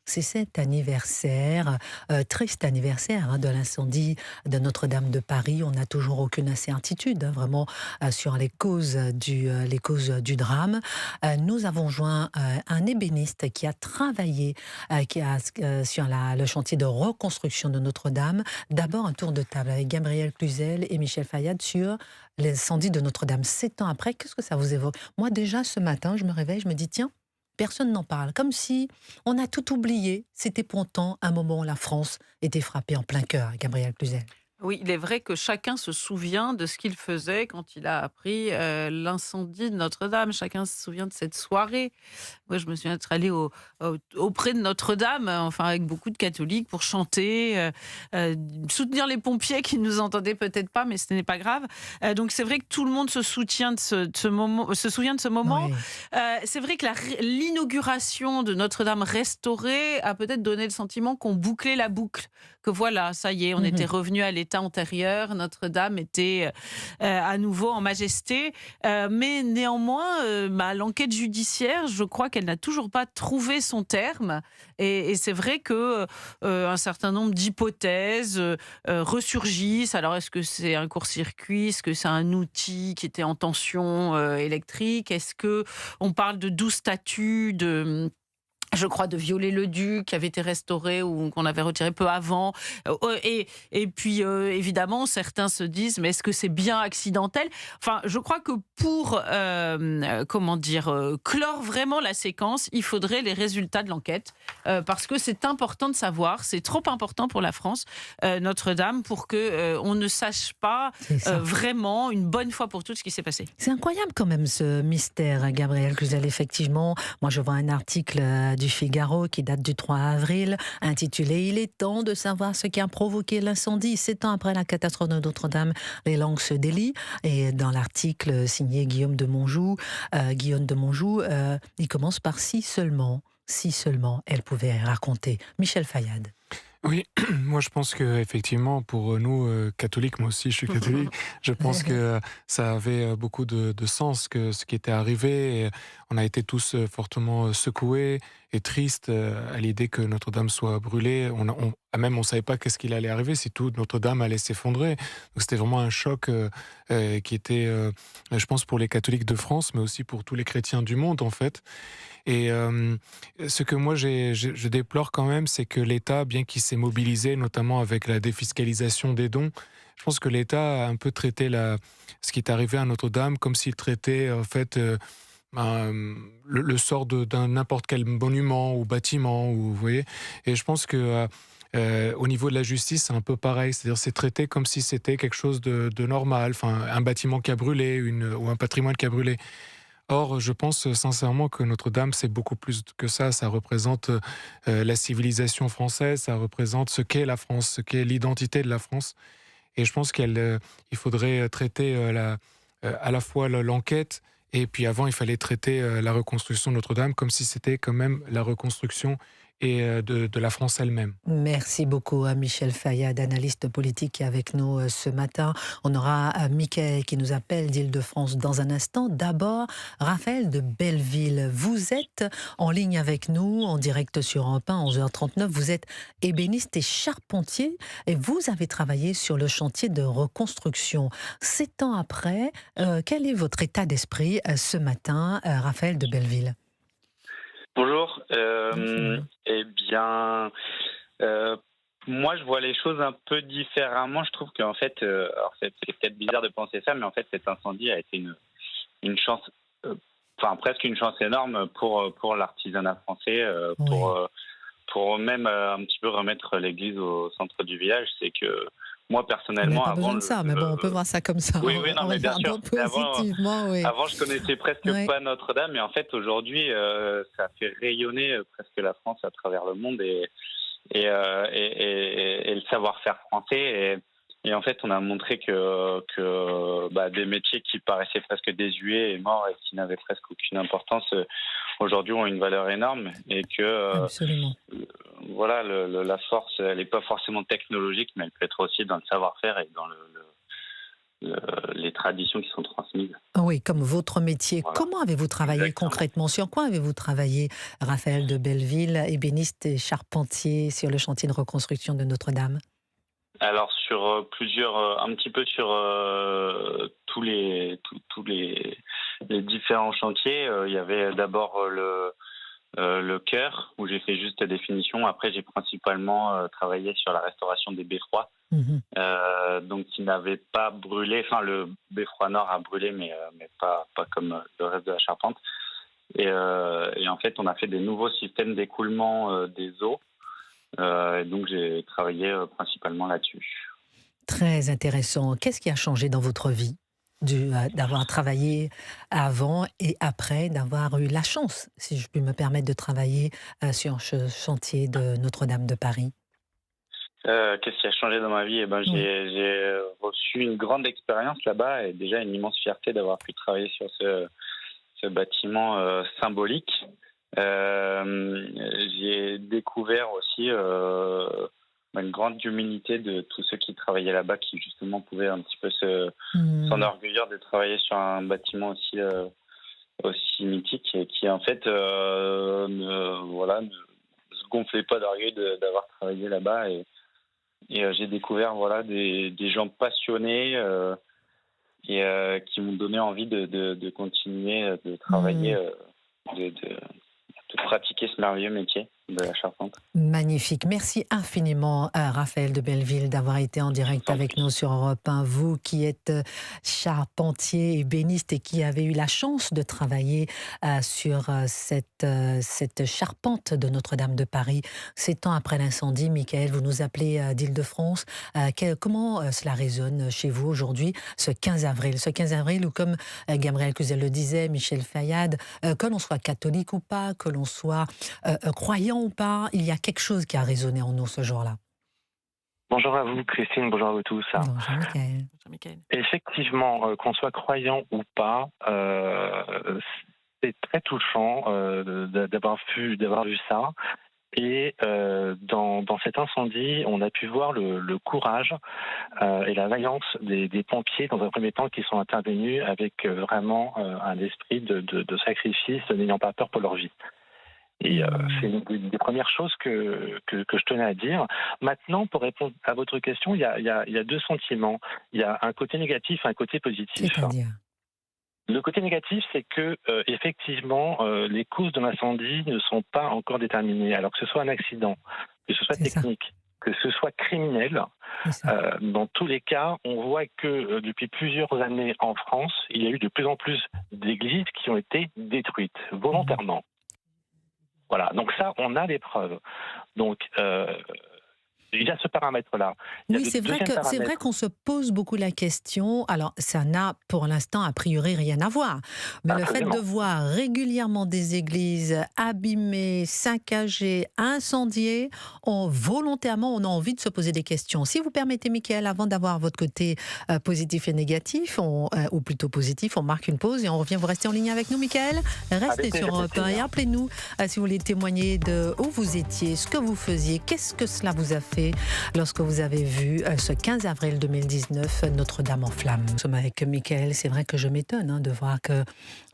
c'est cet anniversaire, triste anniversaire de l'incendie de Notre-Dame de Paris. On n'a toujours aucune certitude, vraiment, sur les causes du drame. Nous avons joint un ébéniste qui a travaillé sur le chantier de reconstruction de Notre-Dame. D'abord, un tour de table avec Gabriel Cluzel et Michel Fayad sur l'incendie de Notre-Dame. 7 ans après, qu'est-ce que ça vous évoque? Moi, déjà, ce matin, je me réveille, je me dis, tiens, personne n'en parle. Comme si on a tout oublié. C'était pourtant un moment où la France était frappée en plein cœur, Gabriel Cluzel. Oui, il est vrai que chacun se souvient de ce qu'il faisait quand il a appris, l'incendie de Notre-Dame. Chacun se souvient de cette soirée. Moi, je me souviens être allée auprès de Notre-Dame, enfin avec beaucoup de catholiques pour chanter, soutenir les pompiers qui nous entendaient peut-être pas, mais ce n'est pas grave. Donc c'est vrai que tout le monde se souvient de ce moment se souvient de ce moment. Oui. C'est vrai que l'inauguration de Notre-Dame restaurée a peut-être donné le sentiment qu'on bouclait la boucle, que voilà, ça y est, on était Mhm. revenu à l'état antérieur, Notre-Dame était à nouveau en majesté. Mais néanmoins, l'enquête judiciaire, je crois qu'elle n'a toujours pas trouvé son terme. Et c'est vrai que un certain nombre d'hypothèses ressurgissent. Alors, est-ce que c'est un court-circuit? Est-ce que c'est un outil qui était en tension électrique? Est-ce que on parle de 12 statues je crois de Viollet-le-Duc qui avait été restauré ou qu'on avait retiré peu avant. Et puis, évidemment, certains se disent: «Mais est-ce que c'est bien accidentel?» Enfin, je crois que pour, clore vraiment la séquence, il faudrait les résultats de l'enquête, parce que c'est important de savoir, c'est trop important pour la France, Notre-Dame, pour que, on ne sache pas, C'est ça. vraiment, une bonne fois pour toutes, ce qui s'est passé. C'est incroyable quand même ce mystère, Gabriel Cluzel, effectivement. Moi, je vois un article du Figaro qui date du 3 avril, intitulé « Il est temps de savoir ce qui a provoqué l'incendie ». 7 ans après la catastrophe de Notre-Dame, les langues se délient. Et dans l'article signé Guillaume de Monjou, il commence par « si seulement elle pouvait raconter ». Michel Fayad. Oui, moi je pense que effectivement pour nous catholiques, moi aussi je suis catholique, je pense que ça avait beaucoup de sens que ce qui était arrivé. Et on a été tous fortement secoués et tristes à l'idée que Notre-Dame soit brûlée. On savait pas qu'est-ce qu'il allait arriver, si tout Notre-Dame allait s'effondrer. Donc c'était vraiment un choc qui était, je pense, pour les catholiques de France, mais aussi pour tous les chrétiens du monde en fait. Et ce que moi je déplore quand même, c'est que l'État, bien qu'il s'est mobilisé, notamment avec la défiscalisation des dons, je pense que l'État a un peu traité ce qui est arrivé à Notre-Dame comme s'il traitait en fait le sort d'un n'importe quel monument ou bâtiment, ou, vous voyez. Et je pense que au niveau de la justice, c'est un peu pareil. C'est-à-dire, c'est traité comme si c'était quelque chose de normal, enfin, un bâtiment qui a brûlé, ou un patrimoine qui a brûlé. Or, je pense sincèrement que Notre-Dame, c'est beaucoup plus que ça. Ça représente la civilisation française, ça représente ce qu'est la France, ce qu'est l'identité de la France. Et je pense il faudrait traiter à la fois l'enquête, et puis avant, il fallait traiter la reconstruction de Notre-Dame comme si c'était quand même la reconstruction de la France elle-même. Merci beaucoup à Michel Fayad, analyste politique, qui est avec nous ce matin. On aura Mickaël qui nous appelle d'Île-de-France dans un instant. D'abord, Raphaël de Belleville. Vous êtes en ligne avec nous, en direct sur Europe 1, 11h39. Vous êtes ébéniste et charpentier et vous avez travaillé sur le chantier de reconstruction. 7 ans après, quel est votre état d'esprit ce matin, Raphaël de Belleville? Bonjour. Bonjour. Eh bien, euh, moi, je vois les choses un peu différemment. Je trouve qu'en fait, alors c'est peut-être bizarre de penser ça, mais en fait, cet incendie a été une chance, enfin presque une chance énorme pour l'artisanat français, Oui. pour même un petit peu remettre l'église au centre du village. C'est que moi, Il n'y a personnellement, pas besoin avant, de ça, mais bon, on peut voir ça comme ça, oui, oui, en non, mais bien regardant sûr. Mais positivement, oui. avant, je connaissais presque Oui. pas Notre-Dame, et en fait, aujourd'hui, ça fait rayonner presque la France à travers le monde, et le savoir-faire français. Et en fait, on a montré que des métiers qui paraissaient presque désuets et morts et qui n'avaient presque aucune importance, aujourd'hui ont une valeur énorme, et que Absolument. voilà, la force, elle n'est pas forcément technologique, mais elle peut être aussi dans le savoir-faire et les traditions qui sont transmises. Oui, comme votre métier. Voilà, Comment avez-vous travaillé exactement. concrètement? Sur quoi avez-vous travaillé, Raphaël de Belleville, ébéniste et charpentier sur le chantier de reconstruction de Notre-Dame? Alors sur plusieurs, un petit peu sur tous les différents chantiers. Il y avait d'abord le chœur où j'ai fait juste des finitions. Après, j'ai principalement travaillé sur la restauration des beffrois, Mhm. donc qui n'avaient pas brûlé. Enfin, le beffroi nord a brûlé, mais pas comme le reste de la charpente. Et en fait, on a fait des nouveaux systèmes d'écoulement des eaux. Et donc, j'ai travaillé principalement là-dessus. Très intéressant. Qu'est-ce qui a changé dans votre vie d'avoir travaillé avant et après, d'avoir eu la chance, si je puis me permettre, de travailler sur ce chantier de Notre-Dame de Paris? Qu'est-ce qui a changé dans ma vie? Eh ben, Oui. j'ai reçu une grande expérience là-bas et déjà une immense fierté d'avoir pu travailler sur ce bâtiment symbolique. J'ai découvert aussi une grande humilité de tous ceux qui travaillaient là-bas, qui justement pouvaient un petit peu Hmm. s'enorgueillir de travailler sur un bâtiment aussi mythique et qui en fait ne se gonflait pas d'orgueil d'avoir travaillé là-bas. Et j'ai découvert des gens passionnés qui m'ont donné envie de continuer de travailler, Hmm. de pratiquer ce merveilleux métier de la charpente. Magnifique. Merci infiniment à Raphaël de Belleville d'avoir été en Je vous direct en avec nous prie. sur Europe 1. Vous qui êtes charpentier, ébéniste et qui avez eu la chance de travailler sur cette charpente de Notre-Dame de Paris. 7 ans après l'incendie, Michael, vous nous appelez d'Île-de-France. Comment cela résonne chez vous aujourd'hui, ce 15 avril? Ce 15 avril où, comme Gabriel Cluzel le disait, Michel Fayad, que l'on soit catholique ou pas, que l'on soit croyant ou pas, il y a quelque chose qui a résonné en nous ce jour-là. Bonjour à vous, Christine, bonjour à vous tous. Bonjour, Michael. Jean-Michel. Effectivement, qu'on soit croyant ou pas, c'est très touchant d'avoir vu ça. Et dans cet incendie, on a pu voir le courage et la vaillance des pompiers, dans un premier temps, qui sont intervenus avec vraiment un esprit de sacrifice, n'ayant pas peur pour leur vie. Et c'est Hmm. une des premières choses que je tenais à dire. Maintenant, pour répondre à votre question, il y a deux sentiments. Il y a un côté négatif et un côté positif. C'est-à-dire? Le côté négatif, c'est que effectivement, les causes de l'incendie ne sont pas encore déterminées. Alors que ce soit un accident, que ce soit C'est ça, technique, que ce soit criminel, c'est ça. dans tous les cas, on voit que depuis plusieurs années en France, il y a eu de plus en plus d'églises qui ont été détruites Mhm. volontairement. Voilà, donc ça, on a des preuves. Donc, il y a ce paramètre-là. Il y a Oui, le deuxième c'est vrai paramètre. qu'on se pose beaucoup la question. Alors, ça n'a pour l'instant a priori rien à voir. Mais le fait de Absolument. voir régulièrement des églises abîmées, saccagées, incendiées, volontairement, on a envie de se poser des questions. Si vous permettez, Michael, avant d'avoir votre côté positif et négatif, ou plutôt positif, on marque une pause et on revient. Vous restez en ligne avec nous, Michael. Avec Restez sur plaisir, Europe 1 et Christine. appelez-nous si vous voulez témoigner de où vous étiez, ce que vous faisiez, qu'est-ce que cela vous a fait lorsque vous avez vu ce 15 avril 2019 Notre-Dame en flammes. Nous sommes avec Michael. C'est vrai que je m'étonne de voir que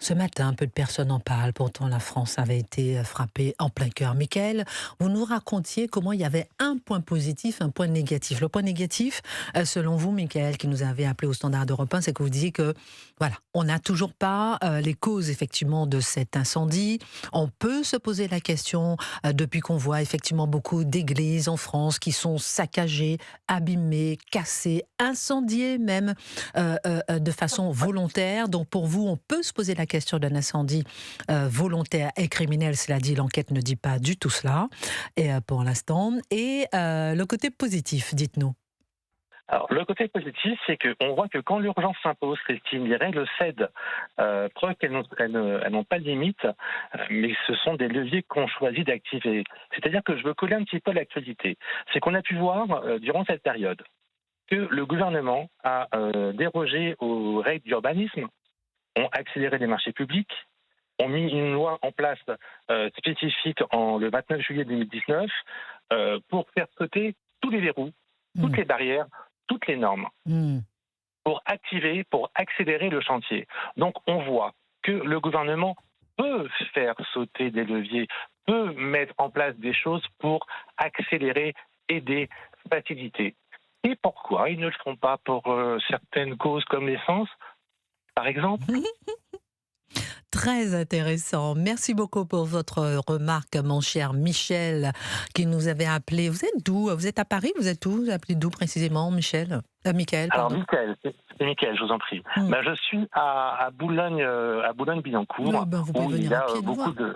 ce matin, peu de personnes en parlent. Pourtant, la France avait été frappée en plein cœur. Michael, vous nous racontiez comment il y avait un point positif, un point négatif. Le point négatif, selon vous, Michael, qui nous avait appelé au standard d'Europe 1, c'est que vous disiez que, voilà, on n'a toujours pas les causes, effectivement, de cet incendie. On peut se poser la question, depuis qu'on voit effectivement beaucoup d'églises en France qui sont saccagées, abîmées, cassées, incendiées même de façon volontaire. Donc pour vous, on peut se poser la question d'un incendie volontaire et criminel. Cela dit, l'enquête ne dit pas du tout cela et, pour l'instant. Et le côté positif, dites-nous. Alors, le côté positif, c'est qu'on voit que quand l'urgence s'impose, Christine, les règles cèdent. Preuve elles n'ont pas de limite, mais ce sont des leviers qu'on choisit d'activer. C'est-à-dire que je veux coller un petit peu à l'actualité. C'est qu'on a pu voir, durant cette période, que le gouvernement a dérogé aux règles d'urbanisme, ont accéléré les marchés publics, ont mis une loi en place spécifique le 29 juillet 2019 pour faire sauter tous les verrous, toutes Hmm. les barrières, toutes les normes. Hmm. pour activer, pour accélérer le chantier. Donc on voit que le gouvernement peut faire sauter des leviers, peut mettre en place des choses pour accélérer, aider, faciliter. Et pourquoi ils ne le font pas pour certaines causes comme l'essence, par exemple? Très intéressant. Merci beaucoup pour votre remarque, mon cher Michel, qui nous avait appelé. Vous êtes d'où? Vous êtes à Paris? Vous êtes où? Vous appelez d'où précisément, Michel? Michael, Alors, pardon. Michael, c'est Michael, je vous en prie. Je suis à Boulogne-Billancourt, Oh, ben, vous où pouvez il venir y à a pied nous beaucoup voir. de...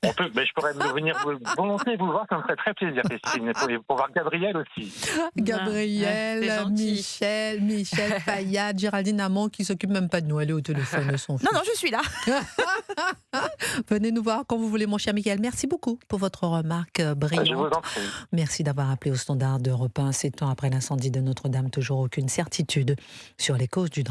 je pourrais venir volontiers vous voir, ça me ferait très plaisir, Christine, pour voir Gabriel aussi. Gabriel, c'est gentil. Michel Fayad, Géraldine Amont qui s'occupe même pas de nous. Elle est au téléphone, elles s'en Non, fichent. non, je suis là. Venez nous voir quand vous voulez, mon cher Michael. Merci beaucoup pour votre remarque Je vous brillante. en prie. Merci d'avoir appelé au standard d'Europe 1. 7 ans après l'incendie de Notre-Dame, toujours aucune certitude sur les causes du drame.